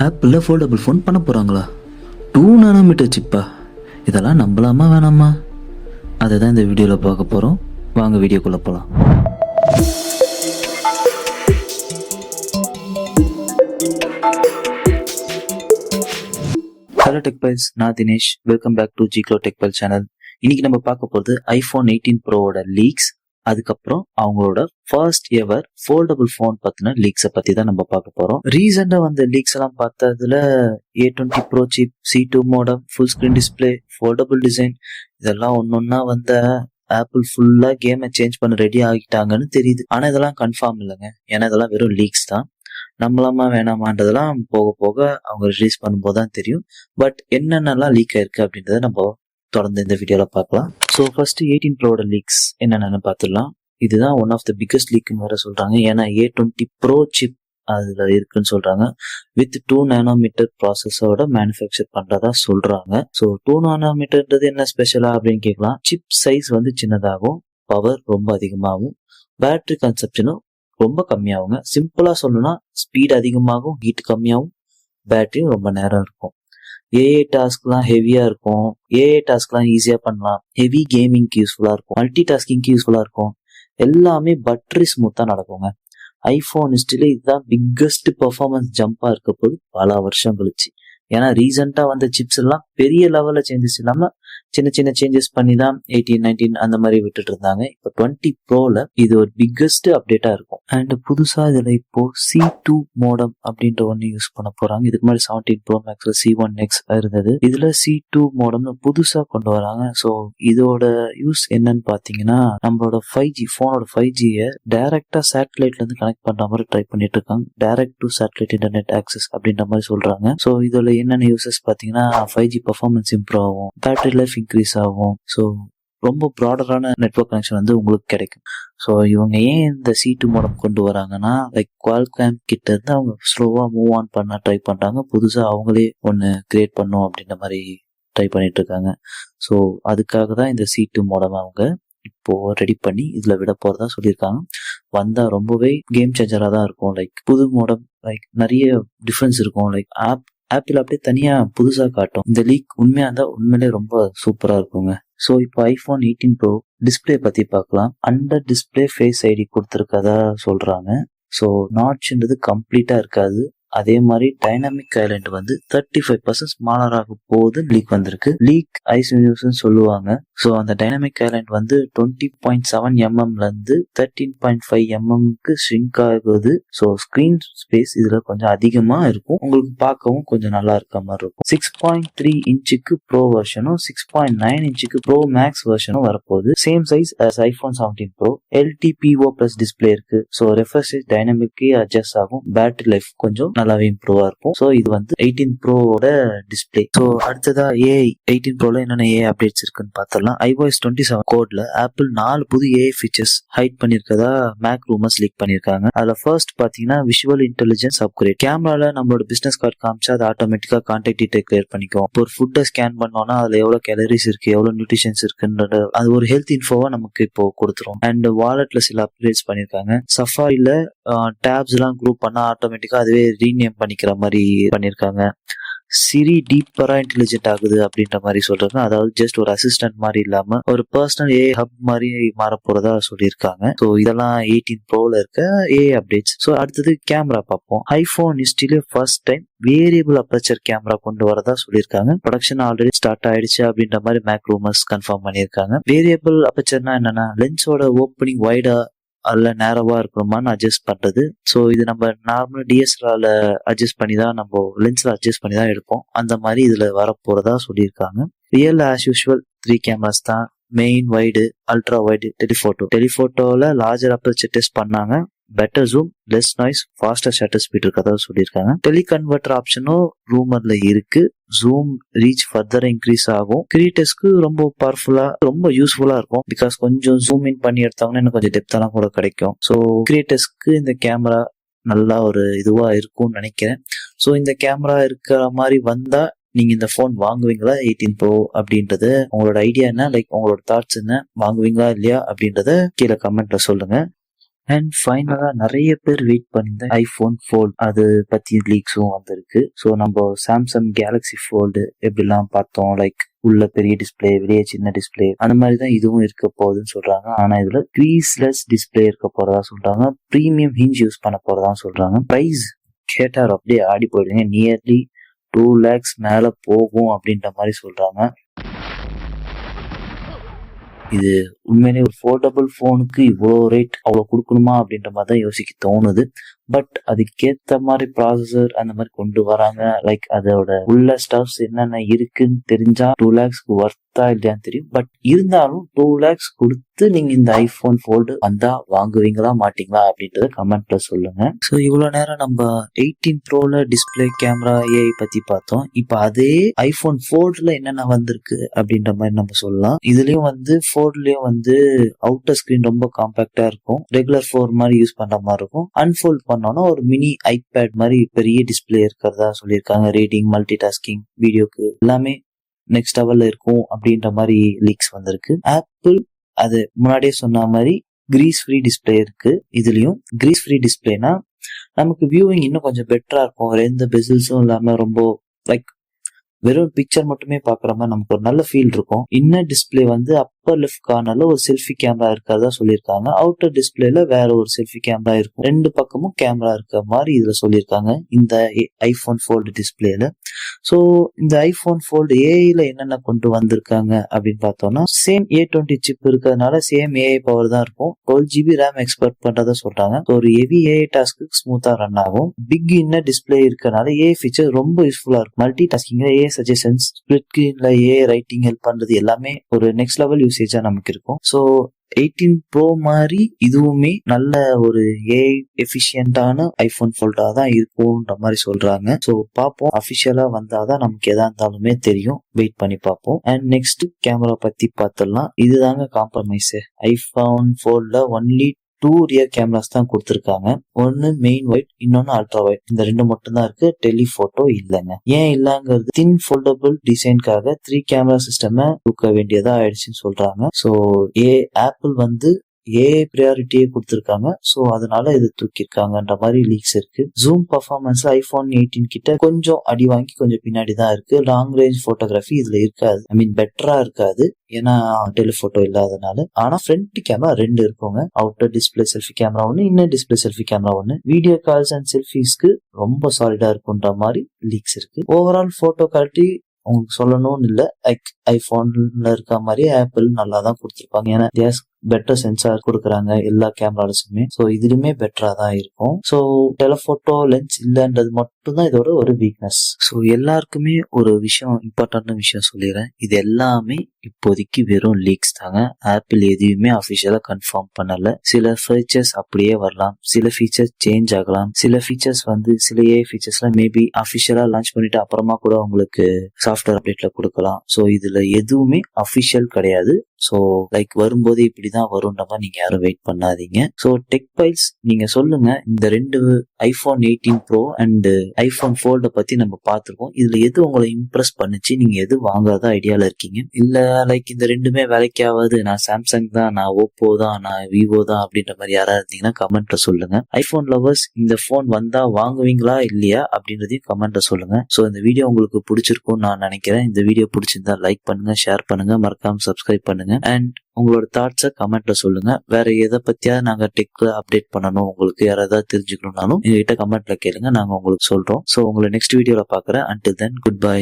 ஆப்பிளில் foldable phone பண்ண போகிறாங்களா? 2 nm சிப்பா? இதெல்லாம் நம்பலாமா வேணாமா? அதை தான் இந்த வீடியோவில் பார்க்க போகிறோம். வாங்க வீடியோக்குள்ளே போகலாம். ஹலோ டெக் பைல்ஸ், நான் Dinesh. Welcome back to Jiglo tech file channel. இன்னைக்கு நம்ம பார்க்க போகிறது iPhone 18 ப்ரோவோட லீக்ஸ், அதுக்கப்புறம் அவங்களோட ஃபர்ஸ்ட் எவர் ஃபோல்டபுள் ஃபோன் பற்றின லீக்ஸை பற்றி தான் நம்ம பார்க்க போகிறோம். ரீசெண்டாக வந்த லீக்ஸ் எல்லாம் பார்த்ததுல A20 bro chip, C2 modem, full screen display, foldable design, இதெல்லாம் ஒன்னொன்னா வந்த ஆப்பிள் ஃபுல்லாக கேமை சேஞ்ச் பண்ண ரெடி ஆகிட்டாங்கன்னு தெரியுது. ஆனால் இதெல்லாம் கன்ஃபார்ம் இல்லைங்க, ஏன்னா இதெல்லாம் வெறும் லீக்ஸ் தான். நம்மளாமா வேணாமான்றதெல்லாம் போக போக அவங்க ரிலீஸ் பண்ணும்போது தான் தெரியும். பட் என்னென்னலாம் லீக் ஆயிருக்கு அப்படின்றத நம்ம தொடர்ந்து இந்த வீடியோவில் பார்க்கலாம். ஸோ ஃபர்ஸ்ட் 18 ப்ரோட லீக்ஸ் என்னென்னு பார்த்துடலாம். இதுதான் ஒன் ஆஃப் த பிக்கஸ்ட் லீக்னு வேற சொல்றாங்க. ஏன்னா A20 ப்ரோ சிப் அதுல இருக்குன்னு சொல்றாங்க. வித் 2 nm ப்ராசஸோட மேனுஃபேக்சர் பண்றதா சொல்றாங்க. ஸோ 2 nmன்றது என்ன ஸ்பெஷலா அப்படின்னு கேட்கலாம். சிப் சைஸ் வந்து சின்னதாகும், பவர் ரொம்ப அதிகமாகும், பேட்டரி கன்சப்ஷனும் ரொம்ப கம்மியாகுங்க. சிம்பிளா சொல்லணும்னா ஸ்பீட் அதிகமாகும், ஹீட் கம்மியாகும், பேட்டரியும் ரொம்ப நேரம் இருக்கும். ஏஏ டாஸ்க்லாம் ஹெவியா இருக்கும், ஏஏ டாஸ்க்லாம் ஈஸியா பண்ணலாம், ஹெவி கேமிங்க்கு யூஸ்ஃபுல்லா இருக்கும், மல்டி டாஸ்கிங்க்கு யூஸ்ஃபுல்லா இருக்கும், எல்லாமே பட்டரி ஸ்மூத்தா நடக்குங்க. ஐபோன் ஹிஸ்டரியில இதுதான் பிக்கஸ்ட் பெர்ஃபார்மன்ஸ் ஜம்பா இருக்க போது பல வருஷம் கழிச்சு. ஏன்னா ரீசெண்டா வந்த சிப்ஸ் எல்லாம் பெரிய லெவல்ல சேஞ்சஸ் இல்லாம சின்ன சின்ன சேஞ்சஸ் பண்ணி தான் 18, 19 அந்த மாதிரி விட்டுட்டு இருந்தாங்க. இப்போ 20 ப்ரோல இது ஒரு பிக்கஸ்ட் அப்டேட்டா இருக்கும். அண்ட் புதுசா இதுல இப்போ C2 மோடம் அப்படின்ற ஒன்னு யூஸ் பண்ண போறாங்க. இதுக்கு முன்னாடி 17 ப்ரோ மேக்ஸ்ல C1X இருந்தது. இதுல C2 மோடம்னு புதுசா கொண்டு வராங்க. ஸோ இதோட யூஸ் என்னன்னு பாத்தீங்கன்னா, நம்மளோட 5G போனோட 5G டைரக்டா சேட்டலைட்ல இருந்து கனெக்ட் பண்ற மாதிரி ட்ரை பண்ணிட்டு இருக்காங்க. Direct to satellite internet access அப்படின்ற மாதிரி சொல்றாங்க. ஸோ இதுல என்னென்ன யூசஸ் பாத்தீங்கன்னா, 5G பர்ஃபார்மன்ஸ் இம்ப்ரூவ் ஆகும், பேட்டரி லைஃப் இன்க்ரீஸ் ஆகும். ஸோ ரொம்ப ப்ராடரான நெட்வொர்க் கனெக்ஷன் வந்து உங்களுக்கு கிடைக்கும். ஸோ இவங்க ஏன் இந்த C2 மோடம் கொண்டு வராங்கன்னா, லைக் குவால்காம் கிட்ட இருந்து அவங்க ஸ்லோவா மூவ் ஆன் பண்ண ட்ரை பண்றாங்க. புதுசா அவங்களே ஒன்னு கிரியேட் பண்ணும் அப்படின்ற மாதிரி ட்ரை பண்ணிட்டு இருக்காங்க. ஸோ அதுக்காக தான் இந்த C2 மோடம் அவங்க இப்போ ரெடி பண்ணி இதுல விட போறதா சொல்லியிருக்காங்க. வந்தா ரொம்பவே கேம் சேஞ்சரா தான் இருக்கும். லைக் புது மோடம், லைக் நிறைய டிஃபரன்ஸ் இருக்கும். லைக் ஆப்பிள் அப்படியே தனியா புதுசா காட்டும். இந்த லீக் உண்மையா இருந்தா உண்மையிலே ரொம்ப சூப்பரா இருக்குங்க. ஸோ இப்போ iPhone 18 ப்ரோ டிஸ்பிளே பத்தி பார்க்கலாம். அண்டர் டிஸ்பிளே ஃபேஸ் ஐடி கொடுத்துருக்கதா சொல்றாங்க. ஸோ நாட்ச்ன்றது கம்ப்ளீட்டா இருக்காது. அதே மாதிரி டைனாமிக் ஐலண்ட் வந்து 35% ஸ்மாலர் ஆக போகுது லீக் வந்திருக்கு. லீக் ஐஸ் சொல்லுவாங்க. ஸோ அந்த டைனாமிக் ஐலண்ட் வந்து 20.7 mm இருந்து 13.5 mm ஷ்ரிங்க் ஆகுது. ஸோ ஸ்கிரீன் ஸ்பேஸ் இதுல கொஞ்சம் அதிகமா இருக்கும், உங்களுக்கு பார்க்கவும் கொஞ்சம் நல்லா இருக்க மாதிரி இருக்கும். 6.3 இன்ச்சுக்கு ப்ரோ வெர்ஷனும் 6.9 இன்ச்சுக்கு ப்ரோ மேக்ஸ் வெர்ஷனும் வரப்போகுது. Same size as iPhone 17 bro. LTPO plus display இருக்கு. ஸோ ரெஃப்ரெஷ் டைனாமிக்கே அட்ஜஸ்ட் ஆகும், பேட்டரி லைஃப் கொஞ்சம் நல்லாவே இம்ப்ரூவா இருக்கும். ஸோ இது வந்து 18 ப்ரோவோட டிஸ்பிளே. ஸோ அடுத்ததா 18 ப்ரோல என்னென்ன அப்டேட்ஸ் இருக்குன்னு பார்த்தலாம். iOS 27 கோட்ல ஆப்பிள் 4 புது ஃபீச்சர்ஸ் ஹைட் பண்ணிருக்கதா மேக் ரூமர்ஸ் லீக் பண்ணிருக்காங்க. அதுல ஃபர்ஸ்ட் பாத்தீங்கன்னா விஷுவல் இன்டெலிஜென்ஸ் அப்கிரேட். கேமரால நம்மளோட பிசினஸ் கார்டு காமிச்சா அது ஆட்டோமேட்டிக்கா கான்டாக்ட் டீடைல் கிளியர் பண்ணிக்கும். இப்போ ஒரு ஃபுட்டை ஸ்கேன் பண்ணோம்னா அதுல எவ்வளவு கேலரிஸ் இருக்கு, எவ்வளவு நியூட்ரிஷன்ஸ் இருக்குன்றது அது ஒரு ஹெல்த் இன்ஃபோவா நமக்கு இப்போ கொடுத்துரும். அண்ட் வாலெட்ல சில அப்கிரேட்ஸ் பண்ணிருக்காங்க. சஃபாரில டேப்ஸ் எல்லாம் குரூப் பண்ணா ஆட்டோமேட்டிக்கா அதுவே ரீநேம் பண்ணிக்கிற மாதிரி பண்ணிருக்காங்க. சிரி டீப்பரா இன்டெலிஜென்ட் ஆகுது அப்படின்ற மாதிரி சொல்றாங்க. அதாவது ஜஸ்ட் ஒரு அசிஸ்டன்ட் மாதிரி இல்லாம ஒரு பர்சனல் ஹப் மாதிரி மாற போறதா சொல்லியிருக்காங்க. ஸோ இதெல்லாம் 18 ப்ரோல இருக்க அப்டேட்ஸ். ஸோ அடுத்தது கேமரா பார்ப்போம். ஐபோன் ஹிஸ்டரியில first time variable aperture camera கொண்டு வரதா சொல்லியிருக்காங்க. ப்ரொடக்ஷன் ஆல்ரெடி ஸ்டார்ட் ஆயிடுச்சு அப்படின்ற மாதிரி மேக் ரூமர்ஸ் கன்ஃபார்ம் பண்ணியிருக்காங்க. வேரியபிள் அப்பர்ச்சர்னா என்னன்னா, லென்ஸோட ஓப்பனிங் வைடா அல்ல நேரவா இருக்கணுமான்னு அட்ஜஸ்ட் பண்றது. ஸோ இது நம்ம நார்மல் டிஎஸ்எல்ஆர்ல அட்ஜஸ்ட் பண்ணி தான், நம்ம லென்ஸ்ல அட்ஜஸ்ட் பண்ணி தான் எடுப்போம். அந்த மாதிரி இதுல வரப்போறதா சொல்லியிருக்காங்க. ரியல் ஆஸ் யூஷுவல் 3 கேமராஸ் தான். மெயின் வைடு, அல்ட்ரா வைடு, டெலிஃபோட்டோல லார்ஜர் அப்பர்ச்சர் டெஸ்ட் பண்ணாங்க. Better zoom, less noise, faster shutter speed இருக்கதா சொல்லியிருக்காங்க. டெலிகன்வெர்டர் ஆப்ஷனும் ரூமர்ல இருக்கு. ஜூம் ரீச் ஃபர்தர் இன்க்ரீஸ் ஆகும். கிரியேட்டர்ஸ்க்கு ரொம்ப பவர்ஃபுல்லா, ரொம்ப யூஸ்ஃபுல்லா இருக்கும். பிகாஸ் கொஞ்சம் ஜூம் இன் பண்ணி எடுத்தாங்கன்னா இன்னும் கொஞ்சம் டெப்தெல்லாம் கூட கிடைக்கும். ஸோ கிரியேட்டர்ஸ்க்கு இந்த கேமரா நல்லா ஒரு இதுவா இருக்கும்னு நினைக்கிறேன். ஸோ இந்த கேமரா இருக்கிற மாதிரி வந்தா நீங்க இந்த போன் வாங்குவீங்களா 18 ப்ரோ அப்படின்றது உங்களோட ஐடியா என்ன, லைக் உங்களோட தாட்ஸ் என்ன, வாங்குவீங்களா இல்லையா அப்படின்றத கீழே கமெண்ட்ல சொல்லுங்க. அண்ட் ஃபைனலா நிறைய பேர் வெயிட் பண்ணியிருந்த ஐபோன் ஃபோல்ட் அது பத்தி லீக்ஸும் வந்திருக்கு. ஸோ நம்ம சாம்சங் கேலக்ஸி ஃபோல்டு எப்படிலாம் பார்த்தோம், லைக் உள்ள பெரிய டிஸ்பிளே வெளியே சின்ன டிஸ்பிளே அந்த மாதிரி தான் இதுவும் இருக்க போகுதுன்னு சொல்றாங்க. ஆனா இதுல க்ரீஸ்லெஸ் டிஸ்பிளே இருக்க போறதா சொல்றாங்க. ப்ரீமியம் ஹிஞ்ச் யூஸ் பண்ண போறதா சொல்றாங்க. பிரைஸ் கேட்டார் அப்படியே ஆடி போயிடுங்க. நியர்லி 2 lakhs மேல போகும் அப்படின்ற மாதிரி சொல்றாங்க. இது உண்மையிலே ஒரு ஃபோல்டபுள் ஃபோனுக்கு இவ்வளோ ரேட் அவ்வளோ கொடுக்கணுமா அப்படின்ற மாதிரி தான் யோசிக்க தோணுது. பட் அதுக்கேற்ற மாதிரி ப்ராசஸர் அந்த மாதிரி கொண்டு வராங்க. லைக் அதோட உள்ள ஸ்டப்ஸ் என்னென்ன இருக்குன்னு தெரிஞ்சா 2 lakhs ஒர்த்தா இல்லையான்னு தெரியும். பட் இருந்தாலும் 2 lakhs கொடுத்து நீங்க இந்த ஐபோன் ஃபோல்டு வந்தா வாங்குவீங்களா மாட்டீங்களா அப்படின்றத கமெண்ட்ல சொல்லுங்க. ஸோ இவ்வளோ நேரம் நம்ம 18 ப்ரோல டிஸ்பிளே கேமரா ஏஐ பத்தி பார்த்தோம். இப்போ அதே ஐபோன் ஃபோல்டுல என்னென்ன வந்திருக்கு அப்படின்ற மாதிரி நம்ம சொல்லலாம். இதுலயும் வந்து ஃபோல்ட்லயும் வந்து அவுட்டர் ஸ்கிரீன் ரொம்ப காம்பாக்டா இருக்கும். ரெகுலர் ஃபோன் மாதிரி யூஸ் பண்ற மாதிரி இருக்கும். அன்ஃபோல்ட் பண்ணோம்னா ஒரு மினி ஐபேட் மாதிரி பெரிய டிஸ்பிளே இருக்கிறதா சொல்லியிருக்காங்க. ரீடிங், மல்டி டாஸ்கிங், வீடியோக்கு எல்லாமே நெக்ஸ்ட் லெவல்ல இருக்கும் அப்படின்ற மாதிரி லீக்ஸ் வந்திருக்கு. ஆப்பிள் அது முன்னாடியே சொன்ன மாதிரி கிரீஸ் ஃப்ரீ டிஸ்பிளே இருக்கு. இதுலயும் கிரீஸ் ஃப்ரீ டிஸ்பிளேனா நமக்கு வியூவிங் இன்னும் கொஞ்சம் பெட்டரா இருக்கும். எந்த பெசில்ஸும் இல்லாம ரொம்ப லைக் வெறும் பிக்சர் மட்டுமே பாக்குற மாதிரி நமக்கு ஒரு நல்ல ஃபீல் இருக்கும். இன்னர் டிஸ்பிளே வந்து அப்பர் லெஃப்ட் கார்னர்ல ஒரு செல்ஃபி கேமரா இருக்கிறதா சொல்லியிருக்காங்க. அவுட்டர் டிஸ்பிளேல வேற ஒரு செல்ஃபி கேமரா இருக்கும். ரெண்டு பக்கமும் கேமரா இருக்க மாதிரி இதுல சொல்லியிருக்காங்க இந்த ஐபோன் ஃபோல்டு டிஸ்பிளேல. ஸோ இந்த ஐபோன் ஃபோல்டு ஏஐல என்னென்ன கொண்டு வந்திருக்காங்க அப்படின்னு பார்த்தோம்னா சேம் A20 சிப் இருக்கிறதுனால சேம் ஏஐ பவர் தான் இருக்கும். 12 GB ரேம் எக்ஸ்பெக்ட் பண்றதா சொல்றாங்க. ஒரு ஹெவி ஏஐ டாஸ்க்கு ஸ்மூத்தா ரன் ஆகும். பிக் இன்னர் டிஸ்பிளே இருக்கிறதுனால ஏஐ ஃபீச்சர் ரொம்ப யூஸ்ஃபுல்லா இருக்கும். மல்டி டாஸ்கிங்ல ஏஐ சஜஷன்ஸ், ஸ்பிளிட் ஸ்கிரீன்ல ஏஐ ரைட்டிங் ஹெல்ப் பண்றது எல்லாமே ஒரு நெக்ஸ்ட் லெவல் யூசேஜா நமக்கு இருக்கும். ஸோ 18 ப்ரோ மாதிரி இதுவுமே நல்ல ஒரு ஏஐ எஃபிஷியன்டான ஐபோன் ஃபோல்டா தான் இருக்கும்ன்ற மாதிரி சொல்றாங்க. ஸோ பார்ப்போம், அபிஷியலா வந்தாதான் நமக்கு எதா இருந்தாலுமே தெரியும். வெயிட் பண்ணி பார்ப்போம். அண்ட் நெக்ஸ்ட் கேமரா பத்தி பார்த்துடலாம். இதுதாங்க காம்ப்ரமைஸ். ஐபோன் ஃபோல்ட்ல ஒன்லி 2 ரியர் கேமராஸ் தான் கொடுத்துருக்காங்க. ஒன்னு மெயின் வைட், இன்னொன்னு அல்ட்ரா வைட். இந்த ரெண்டு மட்டும் தான் இருக்கு. டெலிபோட்டோ இல்லைங்க. ஏன் இல்லங்கிறது தின் ஃபோல்டபிள் டிசைனுக்காக 3 கேமரா சிஸ்டம் தூக்க வேண்டியதா ஆயிடுச்சுன்னு சொல்றாங்க. ஸோ ஆப்பிள் வந்து ஏஐ ப்ரையாரிட்டியே கொடுத்துருக்காங்க. ஸோ அதனால இது தூக்கிருக்காங்கன்ற மாதிரி லீக்ஸ் இருக்கு. ஜூம் பர்ஃபார்மன்ஸ் ஐபோன் 18 கிட்ட கொஞ்சம் அடி வாங்கி கொஞ்சம் பின்னாடி தான் இருக்கு. லாங் ரேஞ்ச் போட்டோகிராஃபி இதுல இருக்காது. ஐ மீன் பெட்டரா இருக்காது, ஏன்னா டெலிபோட்டோ இல்லாதனால. ஆனா ஃப்ரண்ட் கேமரா 2 இருக்குங்க. அவுட்டர் டிஸ்பிளே செல்ஃபி கேமரா ஒன்னு, இன்னர் டிஸ்பிளே செல்ஃபி கேமரா ஒன்னு. வீடியோ கால்ஸ் அண்ட் செல்ஃபிஸ்க்கு ரொம்ப சாலிடா இருக்குன்ற மாதிரி லீக்ஸ் இருக்கு. ஓவரால் போட்டோ குவாலிட்டி உங்களுக்கு சொல்லணும்னு இல்லை, லைக் ஐபோன்ல இருக்க மாதிரி ஆப்பிள் நல்லா தான் கொடுத்துருப்பாங்க. ஏன்னா பெட்டர் சென்சார் கொடுக்குறாங்க எல்லா கேமராஸுமே. ஸோ இதுலயுமே பெட்டரா தான் இருக்கும். ஸோ டெலிஃபோட்டோ லென்ஸ் இல்லைன்றது மட்டும் தான் இதோட ஒரு வீக்னஸ். ஸோ எல்லாருக்குமே ஒரு விஷயம், இம்பார்ட்டன்டான விஷயம் சொல்லிடுறேன். இது எல்லாமே இப்போதைக்கு வெறும் லீக்ஸ் தாங்க. ஆப்பிள் எதையுமே அஃபிஷியலா கன்ஃபார்ம் பண்ணல. சில ஃபீச்சர்ஸ் அப்படியே வரலாம், சில ஃபீச்சர்ஸ் சேஞ்ச் ஆகலாம், சில ஃபீச்சர்ஸ் வந்து சில ஏஐ ஃபீச்சர்ஸ்லாம் மேபி அஃபிஷியலா லான்ச் பண்ணிட்டு அப்புறமா கூட உங்களுக்கு சாஃப்ட்வேர் அப்டேட்ல கொடுக்கலாம். ஸோ இதுல எதுவுமே அஃபிஷியல் கிடையாது. ஸோ லைக் வரும்போது இப்படிதான் வரும்ன்ற மாதிரி நீங்க யாரும் வெயிட் பண்ணாதீங்க. ஸோ டெக் பைல்ஸ் நீங்க சொல்லுங்க, இந்த 2 ஐபோன் 18 ப்ரோ அண்ட் ஐபோன் ஃபோல்ட பத்தி நம்ம பார்த்திருக்கோம். இதுல எது உங்களை இம்ப்ரெஸ் பண்ணுச்சு? நீங்க எது வாங்காத ஐடியால இருக்கீங்க? இல்ல லைக் இந்த ரெண்டுமே வேலைக்காவது நான் சாம்சங் தான், நான் ஓப்போ தான், நான் விவோ தான் அப்படின்ற மாதிரி யாராவது இருந்தீங்கன்னா கமெண்ட்ல சொல்லுங்க. ஐபோன் லவர்ஸ் இந்த போன் வந்தா வாங்குவீங்களா இல்லையா அப்படின்றதையும் கமெண்ட்ல சொல்லுங்க. ஸோ இந்த வீடியோ உங்களுக்கு பிடிச்சிருக்கும்னு நான் நினைக்கிறேன். இந்த வீடியோ பிடிச்சிருந்தா லைக் பண்ணுங்க, ஷேர் பண்ணுங்க, மறக்காம சப்ஸ்கிரைப் பண்ணுங்க. அண்ட் உங்களோட தாட்ஸை கமெண்ட்ல சொல்லுங்க. வேற எதை பத்தியாவது நாங்க டெக்ல அப்டேட் பண்ணணும், உங்களுக்கு யாராவது தெரிஞ்சுக்கணும்னாலும் எங்ககிட்ட கமெண்ட்ல கேளுங்க, நாங்க உங்களுக்கு சொல்றோம். ஸோ உங்களை நெக்ஸ்ட் வீடியோல பாக்குறேன். Until then good bye.